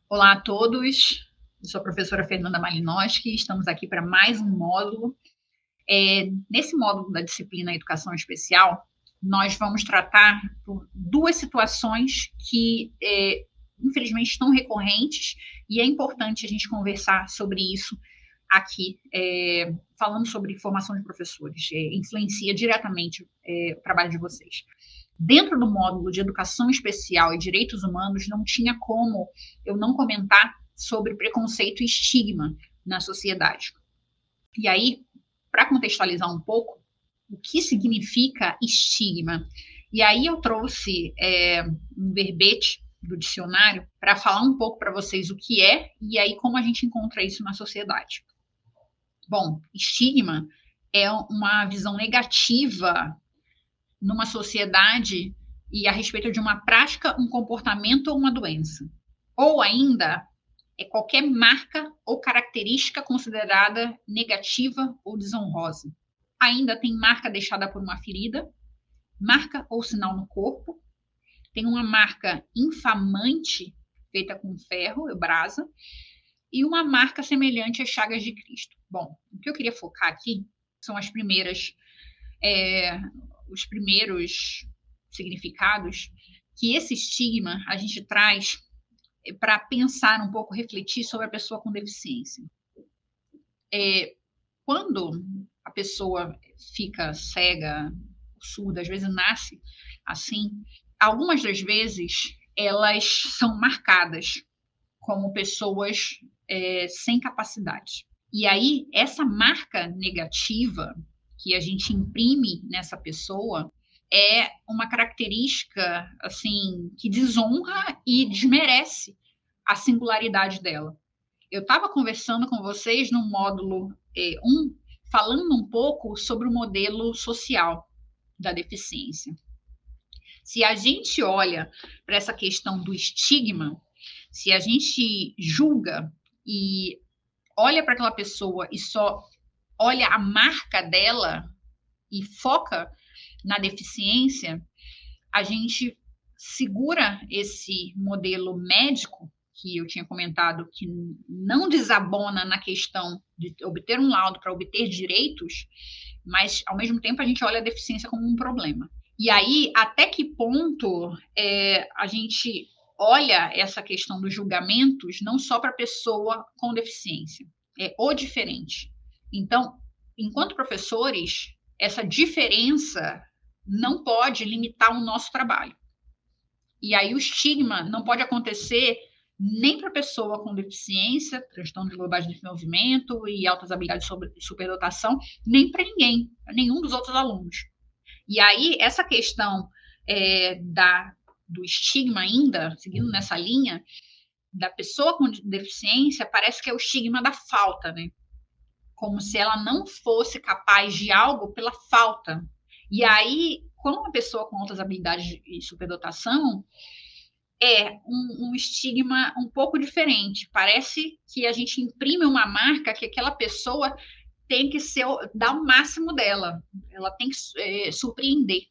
Olá a todos, eu sou a professora Fernanda Malinowski, estamos aqui para mais um módulo. Nesse módulo da disciplina Educação Especial, nós vamos tratar por duas situações que, infelizmente, estão recorrentes e é importante a gente conversar sobre isso aqui, falando sobre formação de professores, influencia diretamente o trabalho de vocês. Dentro do módulo de Educação Especial e Direitos Humanos, não tinha como eu não comentar sobre preconceito e estigma na sociedade. E aí, para contextualizar um pouco, o que significa estigma? E aí eu trouxe um verbete do dicionário para falar um pouco para vocês o que é e aí como a gente encontra isso na sociedade. Bom, estigma é uma visão negativa numa sociedade e a respeito de uma prática, um comportamento ou uma doença. Ou ainda, é qualquer marca ou característica considerada negativa ou desonrosa. Ainda tem marca deixada por uma ferida, marca ou sinal no corpo, tem uma marca infamante feita com ferro ou brasa e uma marca semelhante às chagas de Cristo. Bom, o que eu queria focar aqui são os primeiros significados que esse estigma a gente traz para pensar um pouco, refletir sobre a pessoa com deficiência. Quando a pessoa fica cega, surda, às vezes nasce assim, algumas das vezes elas são marcadas como pessoas sem capacidade. E aí, essa marca negativa que a gente imprime nessa pessoa é uma característica assim que desonra e desmerece a singularidade dela. Eu estava conversando com vocês no módulo 1, falando um pouco sobre o modelo social da deficiência. Se a gente olha para essa questão do estigma, se a gente julga e olha para aquela pessoa e só olha a marca dela e foca na deficiência, a gente segura esse modelo médico que eu tinha comentado, que não desabona na questão de obter um laudo para obter direitos, mas, ao mesmo tempo, a gente olha a deficiência como um problema. E aí, até que ponto a gente olha essa questão dos julgamentos não só para a pessoa com deficiência, ou diferente. Então, enquanto professores, essa diferença não pode limitar o nosso trabalho. E aí o estigma não pode acontecer nem para a pessoa com deficiência, transtorno de globais de desenvolvimento e altas habilidades sobre superdotação, nem para ninguém, para nenhum dos outros alunos. E aí essa questão do estigma ainda, seguindo nessa linha, da pessoa com deficiência, parece que é o estigma da falta, né? Como se ela não fosse capaz de algo pela falta. E aí, quando uma pessoa com altas habilidades e superdotação, um estigma um pouco diferente. Parece que a gente imprime uma marca que aquela pessoa tem que dar o máximo dela. Ela tem que surpreender.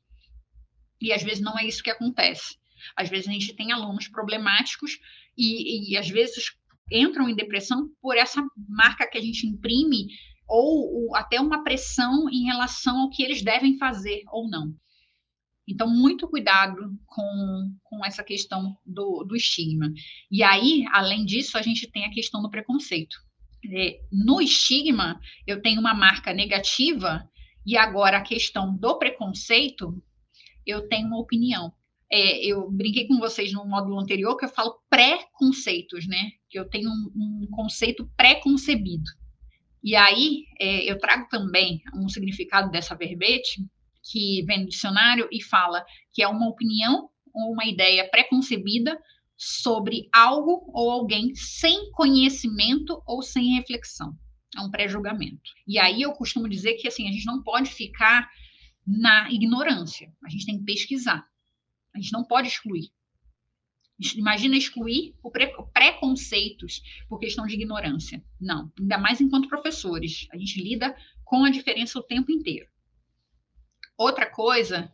E às vezes não é isso que acontece. Às vezes a gente tem alunos problemáticos e às vezes entram em depressão por essa marca que a gente imprime ou até uma pressão em relação ao que eles devem fazer ou não. Então, muito cuidado com essa questão do estigma. E aí, além disso, a gente tem a questão do preconceito. No estigma, eu tenho uma marca negativa e agora a questão do preconceito, eu tenho uma opinião. Eu brinquei com vocês no módulo anterior que eu falo pré-conceitos, né? Que eu tenho um conceito pré-concebido. E aí, eu trago também um significado dessa verbete, que vem no dicionário e fala que é uma opinião ou uma ideia pré-concebida sobre algo ou alguém sem conhecimento ou sem reflexão. É um pré-julgamento. E aí eu costumo dizer que assim, a gente não pode ficar na ignorância. A gente tem que pesquisar. A gente não pode excluir. Imagina excluir preconceitos por questão de ignorância. Não, ainda mais enquanto professores. A gente lida com a diferença o tempo inteiro. Outra coisa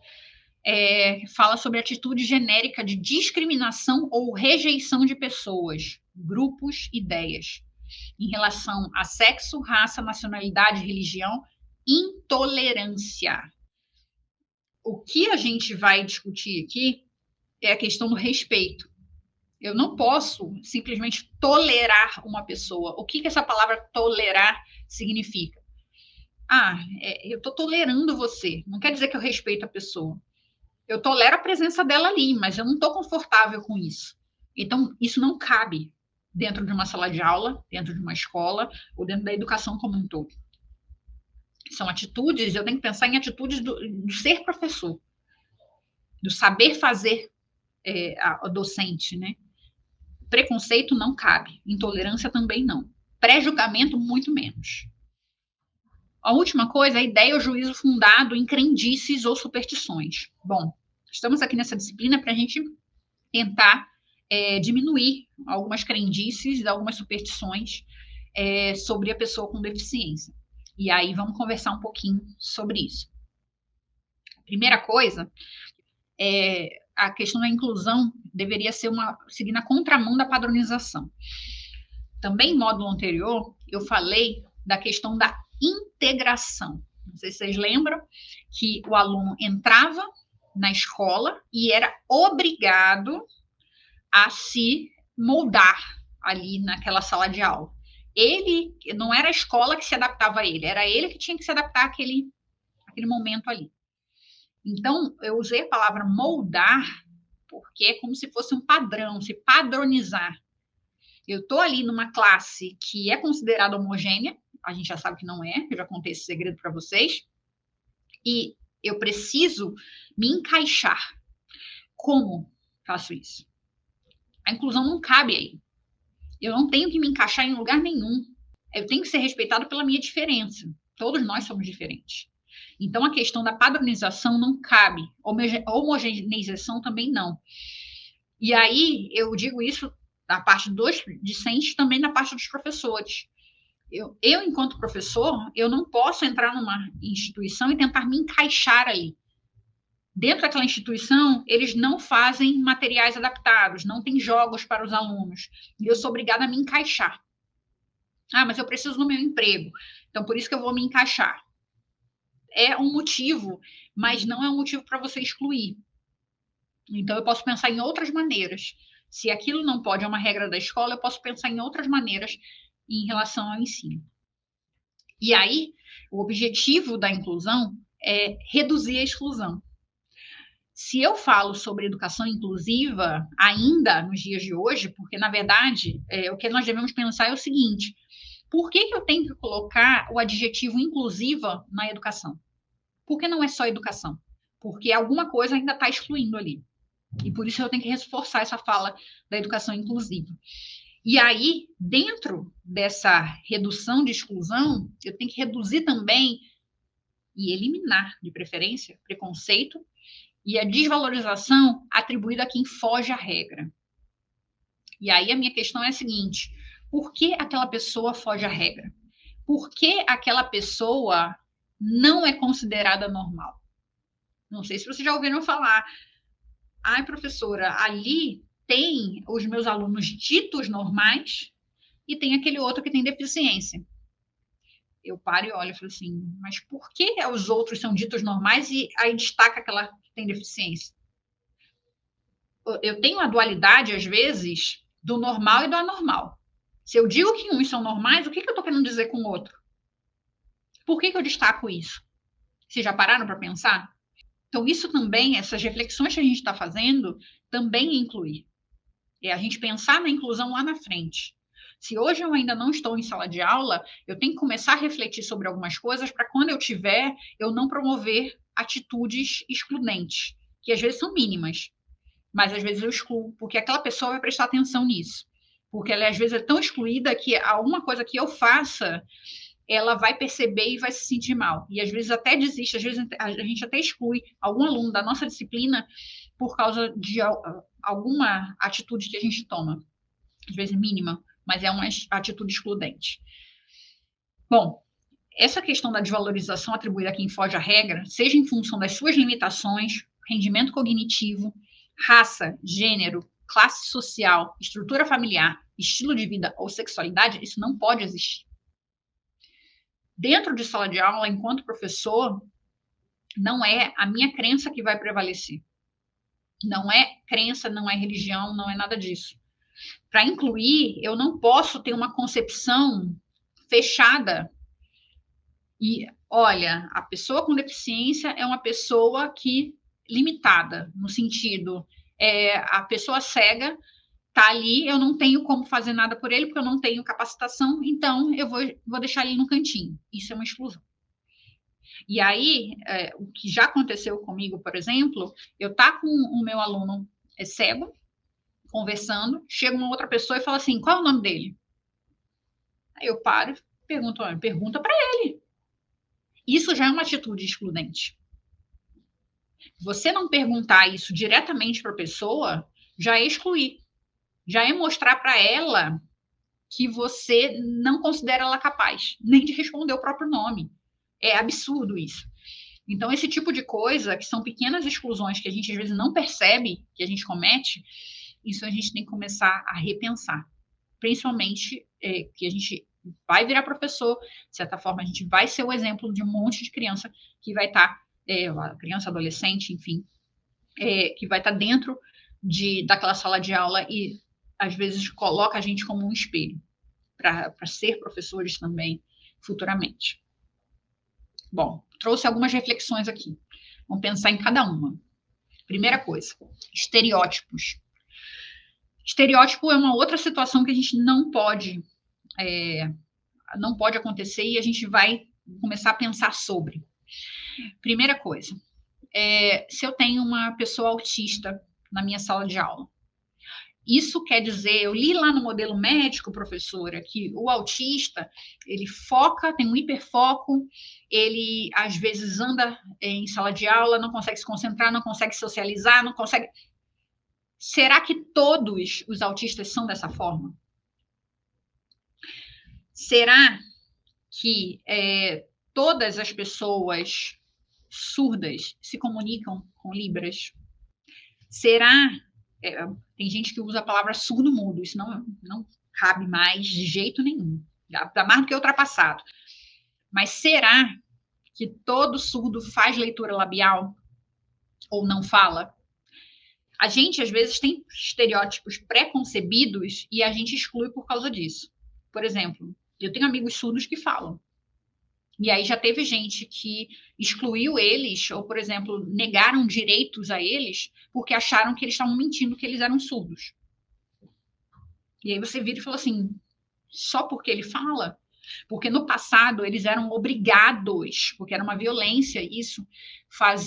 fala sobre atitude genérica de discriminação ou rejeição de pessoas. grupos, ideias. Em relação a sexo, raça, nacionalidade, religião, intolerância. O que a gente vai discutir aqui é a questão do respeito. Eu não posso simplesmente tolerar uma pessoa. O que essa palavra tolerar significa? Eu estou tolerando você. Não quer dizer que eu respeito a pessoa. Eu tolero a presença dela ali, mas eu não estou confortável com isso. Então, isso não cabe dentro de uma sala de aula, dentro de uma escola ou dentro da educação como um todo. São atitudes, eu tenho que pensar em atitudes do ser professor, do saber fazer a docente, né? Preconceito não cabe, intolerância também não. Pré-julgamento, muito menos. A última coisa, a ideia ou juízo fundado em crendices ou superstições. Bom, estamos aqui nessa disciplina para a gente tentar diminuir algumas crendices, algumas superstições sobre a pessoa com deficiência. E aí vamos conversar um pouquinho sobre isso. A primeira coisa a questão da inclusão deveria ser seguir na contramão da padronização. Também, em módulo anterior, eu falei da questão da integração. Não sei se vocês lembram que o aluno entrava na escola e era obrigado a se moldar ali naquela sala de aula. Ele, não era a escola que se adaptava a ele, era ele que tinha que se adaptar àquele momento ali. Então, eu usei a palavra moldar, porque é como se fosse um padrão, se padronizar. Eu estou ali numa classe que é considerada homogênea, a gente já sabe que não é, eu já contei esse segredo para vocês, e eu preciso me encaixar. Como faço isso? A inclusão não cabe aí. Eu não tenho que me encaixar em lugar nenhum. Eu tenho que ser respeitado pela minha diferença. Todos nós somos diferentes. Então, a questão da padronização não cabe, homogeneização também não. E aí, eu digo isso da parte dos discentes, também da parte dos professores. Eu, enquanto professor, eu não posso entrar numa instituição e tentar me encaixar ali. Dentro daquela instituição, eles não fazem materiais adaptados, não tem jogos para os alunos. E eu sou obrigada a me encaixar. Mas eu preciso no meu emprego, então por isso que eu vou me encaixar. É um motivo, mas não é um motivo para você excluir. Então, eu posso pensar em outras maneiras. Se aquilo não pode, é uma regra da escola, eu posso pensar em outras maneiras em relação ao ensino. E aí, o objetivo da inclusão é reduzir a exclusão. Se eu falo sobre educação inclusiva ainda nos dias de hoje, porque, na verdade, o que nós devemos pensar é o seguinte: por que eu tenho que colocar o adjetivo inclusiva na educação? Por que não é só educação? Porque alguma coisa ainda está excluindo ali. E por isso eu tenho que reforçar essa fala da educação inclusiva. E aí, dentro dessa redução de exclusão, eu tenho que reduzir também e eliminar, de preferência, preconceito e a desvalorização atribuída a quem foge à regra. E aí a minha questão é a seguinte: por que aquela pessoa foge à regra? Por que aquela pessoa não é considerada normal? Não sei se vocês já ouviram falar. Professora, ali tem os meus alunos ditos normais e tem aquele outro que tem deficiência. Eu paro e olho e falo assim, mas por que os outros são ditos normais e aí destaca aquela que tem deficiência? Eu tenho a dualidade, às vezes, do normal e do anormal. Se eu digo que uns são normais, o que eu estou querendo dizer com o outro? Por que eu destaco isso? Vocês já pararam para pensar? Então, isso também, essas reflexões que a gente está fazendo, também inclui. É a gente pensar na inclusão lá na frente. Se hoje eu ainda não estou em sala de aula, eu tenho que começar a refletir sobre algumas coisas para quando eu tiver, eu não promover atitudes excludentes, que às vezes são mínimas, mas às vezes eu excluo, porque aquela pessoa vai prestar atenção nisso. Porque ela às vezes é tão excluída que alguma coisa que eu faça, ela vai perceber e vai se sentir mal. E às vezes até desiste, às vezes a gente até exclui algum aluno da nossa disciplina por causa de alguma atitude que a gente toma. Às vezes mínima, mas é uma atitude excludente. Bom, essa questão da desvalorização atribuída a quem foge à regra, seja em função das suas limitações, rendimento cognitivo, raça, gênero, classe social, estrutura familiar, estilo de vida ou sexualidade, isso não pode existir. Dentro de sala de aula, enquanto professor, não é a minha crença que vai prevalecer. Não é crença, não é religião, não é nada disso. Para incluir, eu não posso ter uma concepção fechada. E, olha, a pessoa com deficiência é uma pessoa que limitada, no sentido, a pessoa cega está ali, eu não tenho como fazer nada por ele, porque eu não tenho capacitação, então eu vou deixar ele no cantinho. Isso é uma exclusão. E aí, o que já aconteceu comigo, por exemplo, eu tá com o meu aluno cego, conversando, chega uma outra pessoa e fala assim, qual é o nome dele? Aí eu paro e pergunta para ele. Isso já é uma atitude excludente. Você não perguntar isso diretamente para a pessoa, já é excluir. Já é mostrar para ela que você não considera ela capaz, nem de responder o próprio nome. É absurdo isso. Então, esse tipo de coisa, que são pequenas exclusões que a gente às vezes não percebe que a gente comete, isso a gente tem que começar a repensar. Principalmente que a gente vai virar professor, de certa forma, a gente vai ser o exemplo de um monte de criança que vai estar, criança, adolescente, enfim, que vai estar dentro daquela sala de aula e, às vezes, coloca a gente como um espelho para ser professores também futuramente. Bom, trouxe algumas reflexões aqui. Vamos pensar em cada uma. Primeira coisa, estereótipos. Estereótipo é uma outra situação que a gente não pode acontecer e a gente vai começar a pensar sobre. Primeira coisa, se eu tenho uma pessoa autista na minha sala de aula, isso quer dizer, eu li lá no modelo médico, professora, que o autista, ele foca, tem um hiperfoco, ele às vezes anda em sala de aula, não consegue se concentrar, não consegue socializar, não consegue... Será que todos os autistas são dessa forma? Será que todas as pessoas surdas se comunicam com Libras? Será... tem gente que usa a palavra surdo-mudo, isso não cabe mais de jeito nenhum. Está mais do que ultrapassado. Mas será que todo surdo faz leitura labial ou não fala? A gente, às vezes, tem estereótipos pré-concebidos e a gente exclui por causa disso. Por exemplo, eu tenho amigos surdos que falam. E aí já teve gente que excluiu eles, ou, por exemplo, negaram direitos a eles, porque acharam que eles estavam mentindo que eles eram surdos. E aí você vira e fala assim, só porque ele fala? Porque no passado eles eram obrigados, porque era uma violência isso,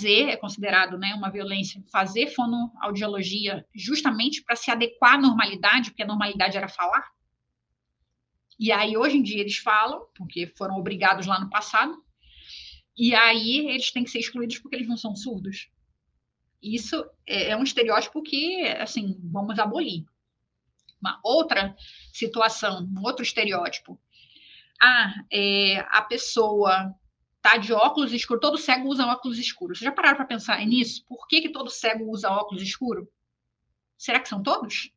é considerado, né, uma violência, fazer fonoaudiologia justamente para se adequar à normalidade, porque a normalidade era falar. E aí, hoje em dia, eles falam, porque foram obrigados lá no passado, e aí eles têm que ser excluídos porque eles não são surdos. Isso é um estereótipo que, assim, vamos abolir. Uma outra situação, um outro estereótipo. A pessoa tá de óculos escuros, todo cego usa óculos escuros. Vocês já pararam para pensar nisso? Por que todo cego usa óculos escuros? Será que são todos?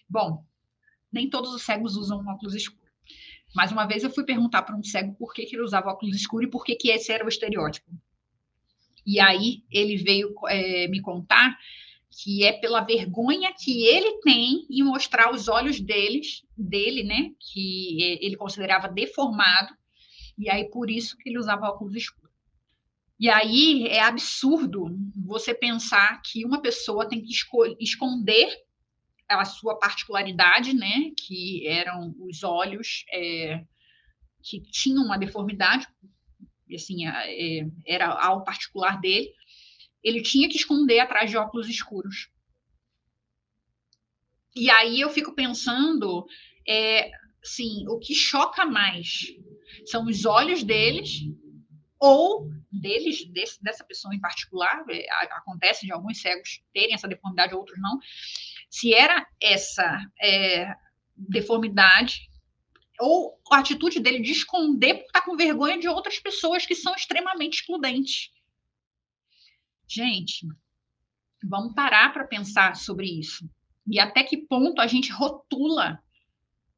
Bom, nem todos os cegos usam óculos escuros. Mais uma vez eu fui perguntar para um cego por que ele usava óculos escuros e por que esse era o estereótipo. E aí ele veio me contar que é pela vergonha que ele tem em mostrar os olhos dele, né, que ele considerava deformado, e aí por isso que ele usava óculos escuros. E aí é absurdo você pensar que uma pessoa tem que esconder a sua particularidade, né, que eram os olhos que tinham uma deformidade, assim, era algo particular dele, ele tinha que esconder atrás de óculos escuros. E aí eu fico pensando, assim, o que choca mais são os olhos deles, ou dessa pessoa em particular, acontece de alguns cegos terem essa deformidade, outros não, se era essa deformidade, ou a atitude dele de esconder por estar com vergonha de outras pessoas que são extremamente excludentes. Gente, vamos parar para pensar sobre isso. E até que ponto a gente rotula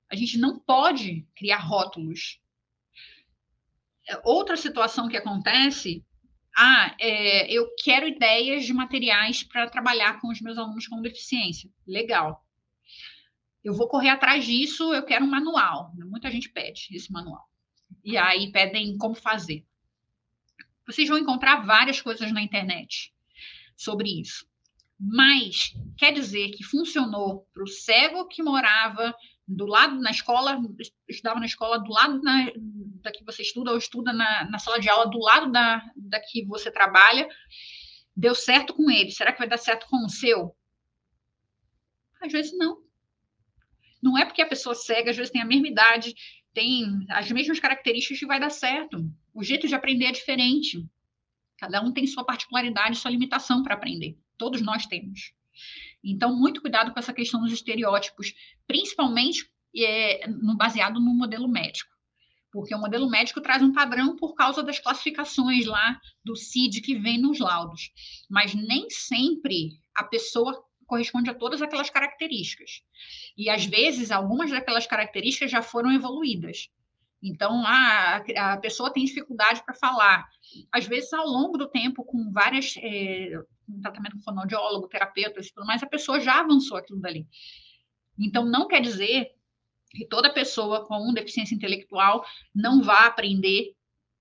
A gente não pode criar rótulos. Outra situação que acontece, eu quero ideias de materiais para trabalhar com os meus alunos com deficiência. Legal. Eu vou correr atrás disso, eu quero um manual. Muita gente pede esse manual. E aí pedem como fazer. Vocês vão encontrar várias coisas na internet sobre isso. Mas quer dizer que funcionou para o cego que morava do lado na escola, estudava na escola do lado da que você estuda, ou estuda na sala de aula do lado da que você trabalha, deu certo com ele. Será que vai dar certo com o seu? Às vezes não. Não é porque a pessoa cega, às vezes tem a mesma idade, tem as mesmas características que vai dar certo. O jeito de aprender é diferente. Cada um tem sua particularidade, sua limitação para aprender. Todos nós temos. Então, muito cuidado com essa questão dos estereótipos, principalmente baseado no modelo médico. Porque o modelo médico traz um padrão por causa das classificações lá do CID que vem nos laudos. Mas nem sempre a pessoa corresponde a todas aquelas características. E, às vezes, algumas daquelas características já foram evoluídas. Então, a pessoa tem dificuldade para falar. Às vezes, ao longo do tempo, com várias... um tratamento com fonoaudiólogo, terapeuta e tudo mais, a pessoa já avançou aquilo dali. Então, não quer dizer que toda pessoa com deficiência intelectual não vá aprender.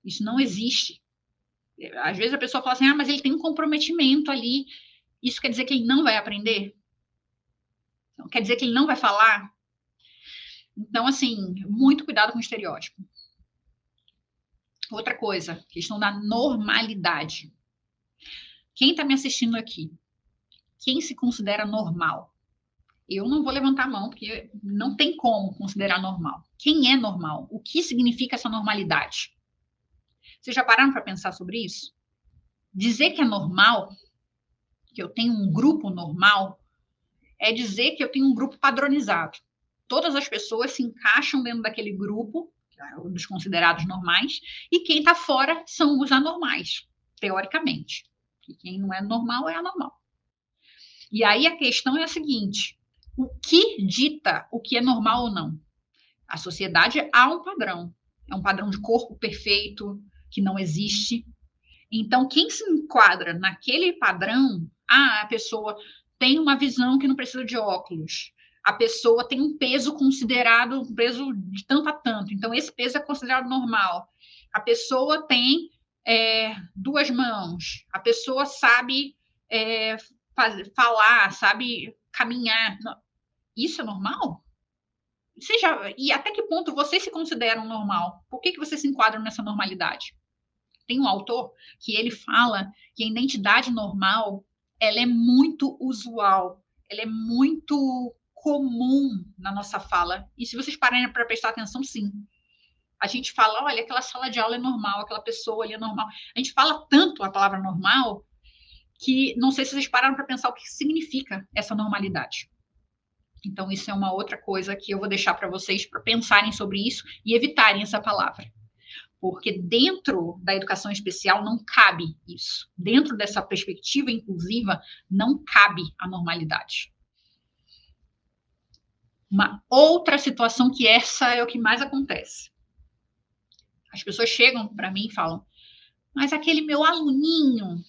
Isso não existe. Às vezes a pessoa fala assim, mas ele tem um comprometimento ali. Isso quer dizer que ele não vai aprender? Então, quer dizer que ele não vai falar? Então, assim, muito cuidado com o estereótipo. Outra coisa, questão da normalidade. Quem está me assistindo aqui? Quem se considera normal? Eu não vou levantar a mão, porque não tem como considerar normal. Quem é normal? O que significa essa normalidade? Vocês já pararam para pensar sobre isso? Dizer que é normal, que eu tenho um grupo normal, é dizer que eu tenho um grupo padronizado. Todas as pessoas se encaixam dentro daquele grupo, dos considerados normais, e quem está fora são os anormais, teoricamente. E quem não é normal é anormal. E aí a questão é a seguinte: o que dita o que é normal ou não? A sociedade há um padrão. É um padrão de corpo perfeito, que não existe. Então, quem se enquadra naquele padrão, a pessoa tem uma visão que não precisa de óculos. A pessoa tem um peso considerado, um peso de tanto a tanto. Então, esse peso é considerado normal. A pessoa tem 2 mãos. A pessoa sabe falar, sabe caminhar. Isso é normal? E até que ponto vocês se consideram normal? Por que vocês se enquadram nessa normalidade? Tem um autor que ele fala que a identidade normal ela é muito usual, ela é muito comum na nossa fala. E se vocês pararem para prestar atenção, sim. A gente fala, olha, aquela sala de aula é normal, aquela pessoa ali é normal. A gente fala tanto a palavra normal que não sei se vocês pararam para pensar o que significa essa normalidade. Então, isso é uma outra coisa que eu vou deixar para vocês para pensarem sobre isso e evitarem essa palavra. Porque dentro da educação especial não cabe isso. Dentro dessa perspectiva inclusiva, não cabe a normalidade. Uma outra situação que essa é o que mais acontece. As pessoas chegam para mim e falam, mas aquele meu aluninho,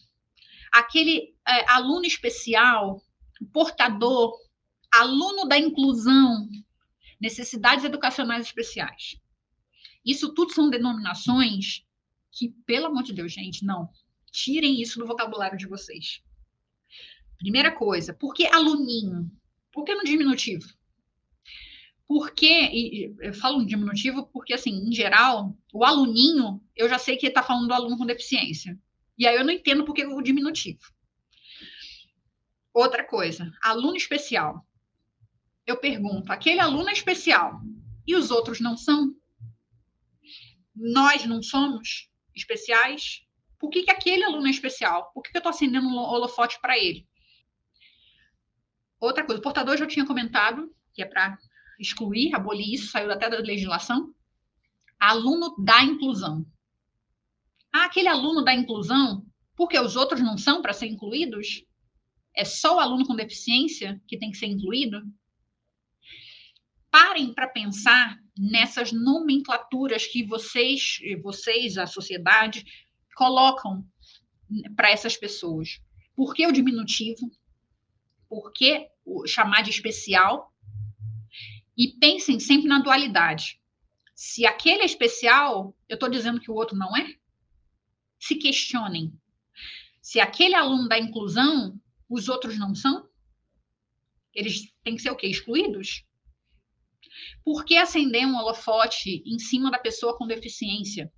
aquele aluno especial, portador, aluno da inclusão, necessidades educacionais especiais. Isso tudo são denominações que, pelo amor de Deus, gente, não. Tirem isso do vocabulário de vocês. Primeira coisa, por que aluninho? Por que no diminutivo? Porque, eu falo no diminutivo porque, assim, em geral, o aluninho, eu já sei que está falando do aluno com deficiência. E aí eu não entendo por que o diminutivo. Outra coisa, aluno especial. Eu pergunto, aquele aluno é especial e os outros não são? Nós não somos especiais? Por que aquele aluno é especial? Por que eu estou acendendo um holofote para ele? Outra coisa, o portador já tinha comentado, que é para excluir, abolir isso, saiu até da legislação. Aluno da inclusão. Aquele aluno da inclusão, porque os outros não são para ser incluídos? É só o aluno com deficiência que tem que ser incluído? parem para pensar nessas nomenclaturas que vocês, a sociedade, colocam para essas pessoas. Por que o diminutivo? Por que chamar de especial? E pensem sempre na dualidade. Se aquele é especial, eu estou dizendo que o outro não é? Se questionem. Se aquele aluno da inclusão, os outros não são? Eles têm que ser o quê? Excluídos? Por que acender um holofote em cima da pessoa com deficiência?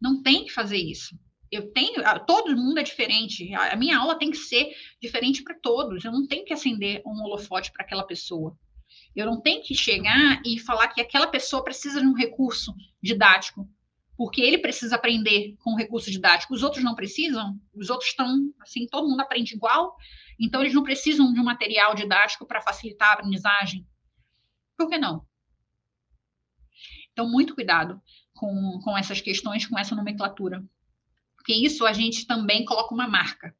Não tem que fazer isso. Todo mundo é diferente. A minha aula tem que ser diferente para todos. Eu não tenho que acender um holofote para aquela pessoa. Eu não tenho que chegar e falar que aquela pessoa precisa de um recurso didático, porque ele precisa aprender com o recurso didático. Os outros não precisam. Os outros estão, assim, todo mundo aprende igual. Então, eles não precisam de um material didático para facilitar a aprendizagem. Por que não? Então, muito cuidado com essas questões, com essa nomenclatura. Porque isso a gente também coloca uma marca.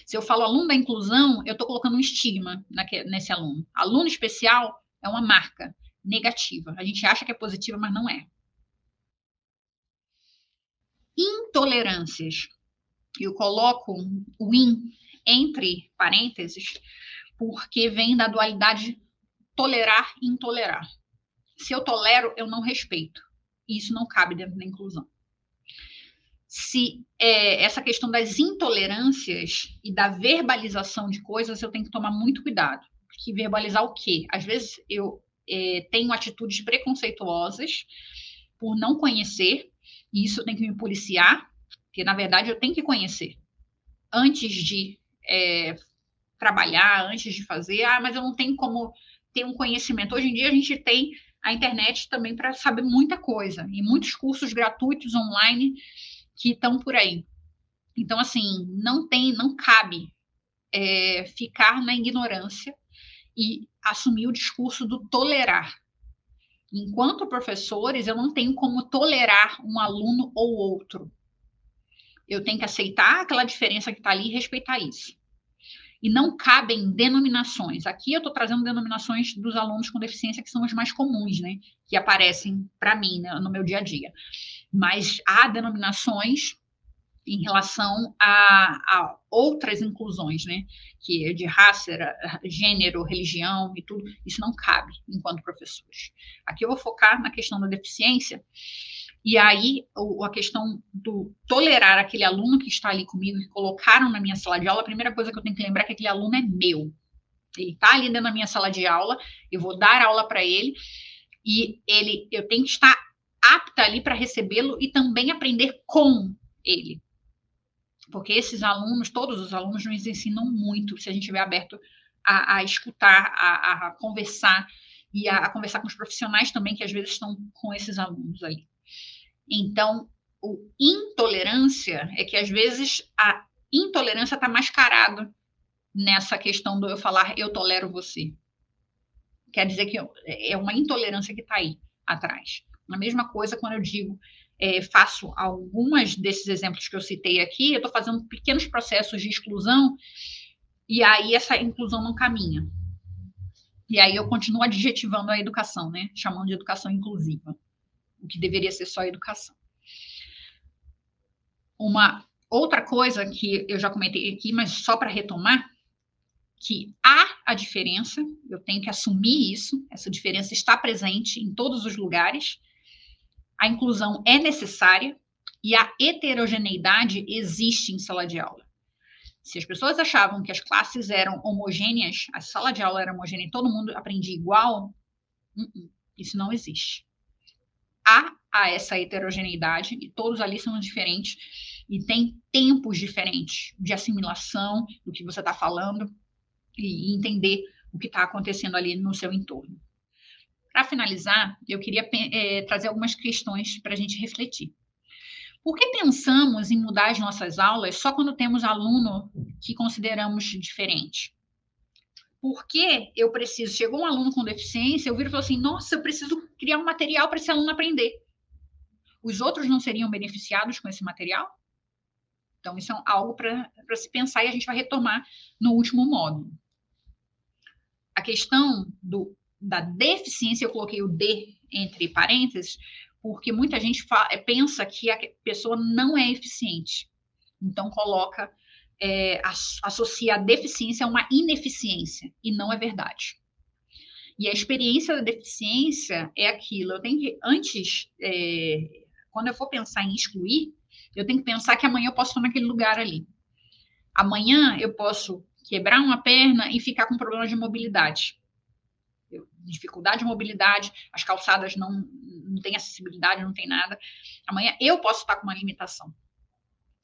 Se eu falo aluno da inclusão, eu estou colocando um estigma nesse aluno. Aluno especial é uma marca negativa. A gente acha que é positiva, mas não é. Intolerâncias. Eu coloco o in entre parênteses, porque vem da dualidade tolerar e intolerar. Se eu tolero, eu não respeito. E isso não cabe dentro da inclusão. Se essa questão das intolerâncias e da verbalização de coisas, eu tenho que tomar muito cuidado. Porque verbalizar o quê? Às vezes eu tenho atitudes preconceituosas por não conhecer, e isso eu tenho que me policiar, porque na verdade eu tenho que conhecer antes de trabalhar, antes de fazer. Mas eu não tenho como ter um conhecimento. Hoje em dia a gente tem a internet também para saber muita coisa, e muitos cursos gratuitos online que estão por aí. Então, assim, não cabe ficar na ignorância e assumir o discurso do tolerar. Enquanto professores, eu não tenho como tolerar um aluno ou outro. Eu tenho que aceitar aquela diferença que está ali e respeitar isso. E não cabem denominações. Aqui eu estou trazendo denominações dos alunos com deficiência, que são os mais comuns, né? Que aparecem para mim, né, no meu dia a dia. Mas há denominações em relação a outras inclusões, né? Que é de raça, gênero, religião e tudo. Isso não cabe enquanto professores. Aqui eu vou focar na questão da deficiência. E aí, a questão do tolerar aquele aluno que está ali comigo, que colocaram na minha sala de aula, a primeira coisa que eu tenho que lembrar é que aquele aluno é meu. Ele está ali dentro da minha sala de aula, eu vou dar aula para ele, e eu tenho que estar apta ali para recebê-lo e também aprender com ele. Porque esses alunos, todos os alunos, nos ensinam muito, se a gente estiver aberto a escutar, a conversar, e a conversar com os profissionais também, que às vezes estão com esses alunos ali. Então, intolerância é que, às vezes, a intolerância está mascarada nessa questão do eu falar eu tolero você. Quer dizer que é uma intolerância que está aí atrás. A mesma coisa quando eu digo, faço algumas desses exemplos que eu citei aqui, eu estou fazendo pequenos processos de exclusão, e aí essa inclusão não caminha. E aí eu continuo adjetivando a educação, né? Chamando de educação inclusiva, o que deveria ser só educação. Uma outra coisa que eu já comentei aqui, mas só para retomar, que há a diferença, eu tenho que assumir isso, essa diferença está presente em todos os lugares, a inclusão é necessária e a heterogeneidade existe em sala de aula. Se as pessoas achavam que as classes eram homogêneas, a sala de aula era homogênea e todo mundo aprendia igual, isso não existe. Há essa heterogeneidade e todos ali são diferentes e tem tempos diferentes de assimilação do que você está falando e entender o que está acontecendo ali no seu entorno. Para finalizar, eu queria trazer algumas questões para a gente refletir. Por que pensamos em mudar as nossas aulas só quando temos aluno que consideramos diferente? Por que eu preciso? Chegou um aluno com deficiência, eu viro e falo assim, nossa, eu preciso criar um material para esse aluno aprender. Os outros não seriam beneficiados com esse material? Então, isso é algo para se pensar e a gente vai retomar no último módulo. A questão do da deficiência, eu coloquei o D entre parênteses, porque muita gente pensa que a pessoa não é eficiente. Então, associa a deficiência a uma ineficiência, e não é verdade. E a experiência da deficiência é aquilo. Eu tenho que, quando eu for pensar em excluir, eu tenho que pensar que amanhã eu posso estar naquele lugar ali. Amanhã eu posso quebrar uma perna e ficar com problema de mobilidade. Dificuldade de mobilidade, as calçadas não têm acessibilidade, não tem nada. Amanhã eu posso estar com uma limitação,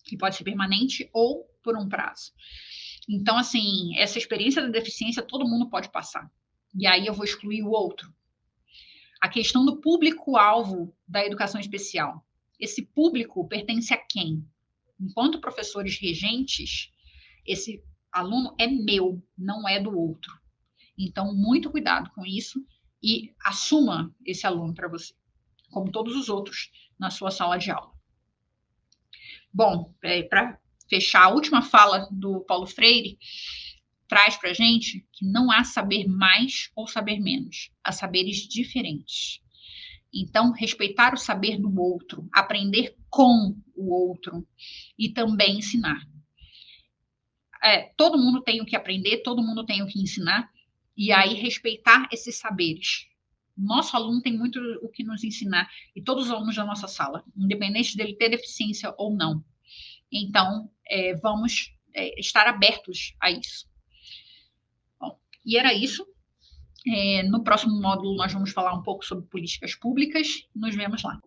que pode ser permanente ou por um prazo. Então, assim, essa experiência da deficiência todo mundo pode passar. E aí eu vou excluir o outro. A questão do público-alvo da educação especial. Esse público pertence a quem? Enquanto professores regentes, esse aluno é meu, não é do outro. Então, muito cuidado com isso e assuma esse aluno para você, como todos os outros na sua sala de aula. Bom, para fechar, a última fala do Paulo Freire traz para a gente que não há saber mais ou saber menos, há saberes diferentes. Então, respeitar o saber do outro, aprender com o outro e também ensinar. Todo mundo tem o que aprender, todo mundo tem o que ensinar, e aí respeitar esses saberes. Nosso aluno tem muito o que nos ensinar, e todos os alunos da nossa sala, independente dele ter deficiência ou não. Então, vamos estar abertos a isso. Bom, e era isso. No próximo módulo, nós vamos falar um pouco sobre políticas públicas. Nos vemos lá.